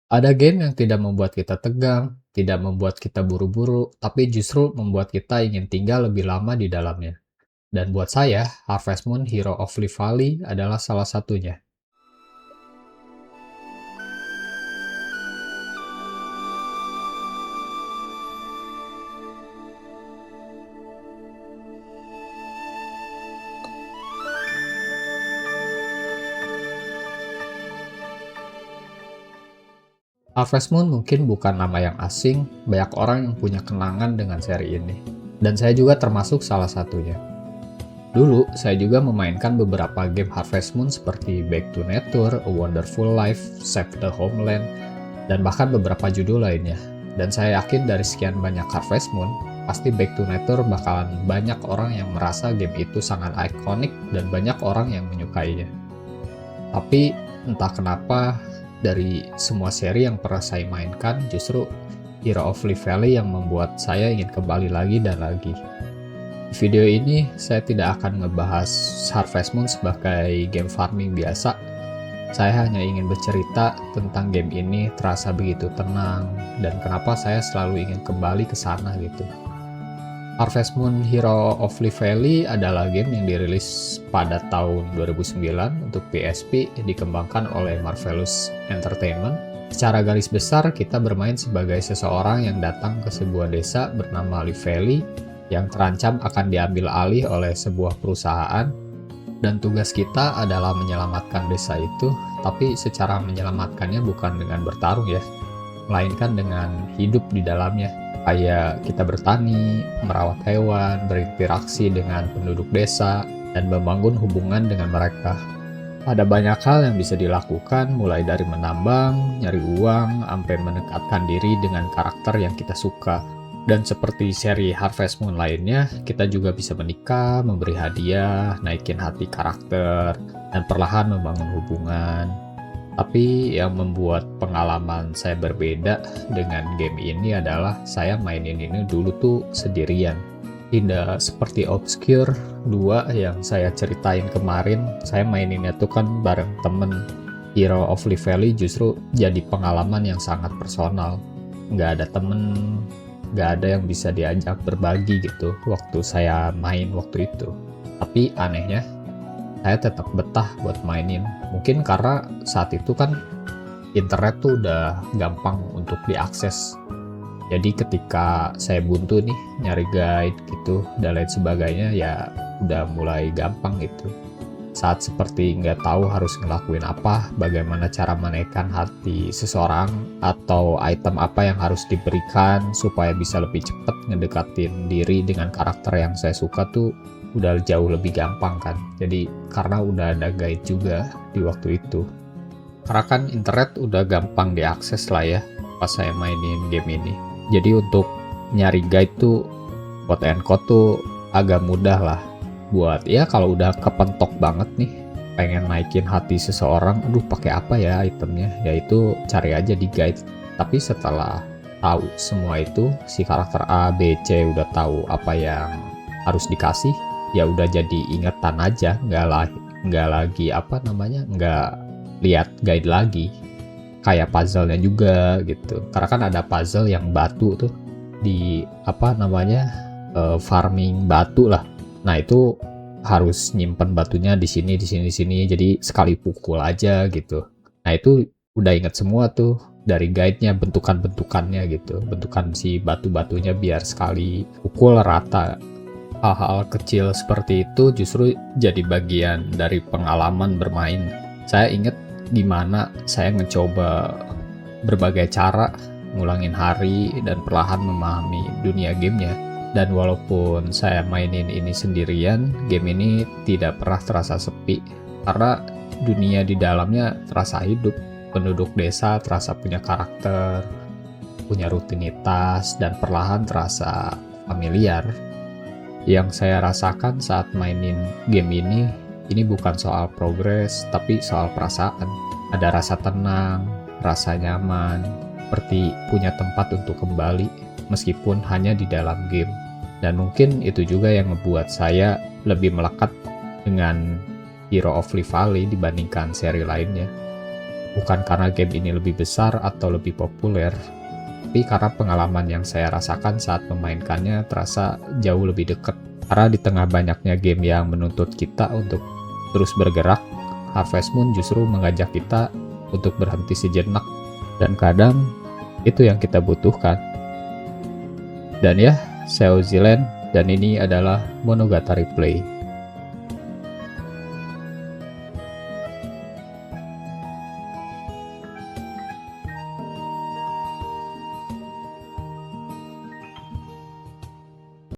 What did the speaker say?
Ada game yang tidak membuat kita tegang, tidak membuat kita buru-buru, tapi justru membuat kita ingin tinggal lebih lama di dalamnya. Dan buat saya, Harvest Moon Hero of Leaf Valley adalah salah satunya. Harvest Moon mungkin bukan nama yang asing, banyak orang yang punya kenangan dengan seri ini. Dan saya juga termasuk salah satunya. Dulu, saya juga memainkan beberapa game Harvest Moon seperti Back to Nature, A Wonderful Life, Save the Homeland, dan bahkan beberapa judul lainnya. Dan saya yakin dari sekian banyak Harvest Moon, pasti Back to Nature bakalan banyak orang yang merasa game itu sangat ikonik dan banyak orang yang menyukainya. Tapi entah kenapa dari semua seri yang pernah saya mainkan, justru Hero of Leaf Valley yang membuat saya ingin kembali lagi dan lagi. Di video ini, saya tidak akan ngebahas Harvest Moon sebagai game farming biasa. Saya hanya ingin bercerita tentang game ini terasa begitu tenang, dan kenapa saya selalu ingin kembali ke sana gitu. Harvest Moon Hero of Leaf Valley adalah game yang dirilis pada tahun 2009 untuk PSP yang dikembangkan oleh Marvelous Entertainment. Secara garis besar, kita bermain sebagai seseorang yang datang ke sebuah desa bernama Leaf Valley yang terancam akan diambil alih oleh sebuah perusahaan, dan tugas kita adalah menyelamatkan desa itu, tapi secara menyelamatkannya bukan dengan bertarung ya, melainkan dengan hidup di dalamnya. Kayak kita bertani, merawat hewan, berinteraksi dengan penduduk desa, dan membangun hubungan dengan mereka. Ada banyak hal yang bisa dilakukan, mulai dari menambang, nyari uang, sampai mendekatkan diri dengan karakter yang kita suka. Dan seperti seri Harvest Moon lainnya, kita juga bisa menikah, memberi hadiah, naikin hati karakter, dan perlahan membangun hubungan. Tapi yang membuat pengalaman saya berbeda dengan game ini adalah saya mainin ini dulu tuh sendirian. Tidak seperti Obscure 2 yang saya ceritain kemarin, saya maininnya tuh kan bareng temen. Hero of Leaf Valley justru jadi pengalaman yang sangat personal. Nggak ada temen, nggak ada yang bisa diajak berbagi gitu waktu saya main waktu itu. Tapi anehnya, saya tetap betah buat mainin. Mungkin karena saat itu kan internet tuh udah gampang untuk diakses. Jadi ketika saya buntu nih nyari guide gitu dan lain sebagainya, ya udah mulai gampang gitu. Saat seperti nggak tahu harus ngelakuin apa, bagaimana cara menaikkan hati seseorang, atau item apa yang harus diberikan supaya bisa lebih cepat ngedekatin diri dengan karakter yang saya suka tuh udah jauh lebih gampang kan. Jadi karena udah ada guide juga di waktu itu. Karena kan internet udah gampang diakses lah ya pas saya mainin game ini. Jadi untuk nyari guide tuh quote and quote tuh agak mudah lah. Buat ya kalau udah kepentok banget nih pengen naikin hati seseorang, aduh pakai apa ya itemnya, yaitu cari aja di guide. Tapi setelah tahu semua itu, si karakter A, B, C udah tahu apa yang harus dikasih, ya udah jadi ingetan aja, nggak lagi apa namanya, nggak lihat guide lagi. Kayak puzzle-nya juga gitu, karena kan ada puzzle yang batu tuh di apa namanya, farming batu lah. Nah itu harus nyimpen batunya di sini, di sini, di sini, jadi sekali pukul aja gitu. Nah itu udah inget semua tuh dari guide-nya, bentukan-bentukannya gitu, bentukan si batu-batunya biar sekali pukul rata. Hal-hal kecil seperti itu justru jadi bagian dari pengalaman bermain. Saya inget gimana saya mencoba berbagai cara ngulangin hari dan perlahan memahami dunia gamenya. Dan walaupun saya mainin ini sendirian, game ini tidak pernah terasa sepi karena dunia di dalamnya terasa hidup. Penduduk desa terasa punya karakter, punya rutinitas, dan perlahan terasa familiar. Yang saya rasakan saat mainin game ini bukan soal progres, tapi soal perasaan. Ada rasa tenang, rasa nyaman, seperti punya tempat untuk kembali, meskipun hanya di dalam game. Dan mungkin itu juga yang membuat saya lebih melekat dengan Hero of Leaf Valley dibandingkan seri lainnya. Bukan karena game ini lebih besar atau lebih populer, tapi karena pengalaman yang saya rasakan saat memainkannya terasa jauh lebih dekat. Karena di tengah banyaknya game yang menuntut kita untuk terus bergerak, Harvest Moon justru mengajak kita untuk berhenti sejenak. Dan kadang itu yang kita butuhkan. Dan ya, saya Uzilen, dan ini adalah Monogatari Play.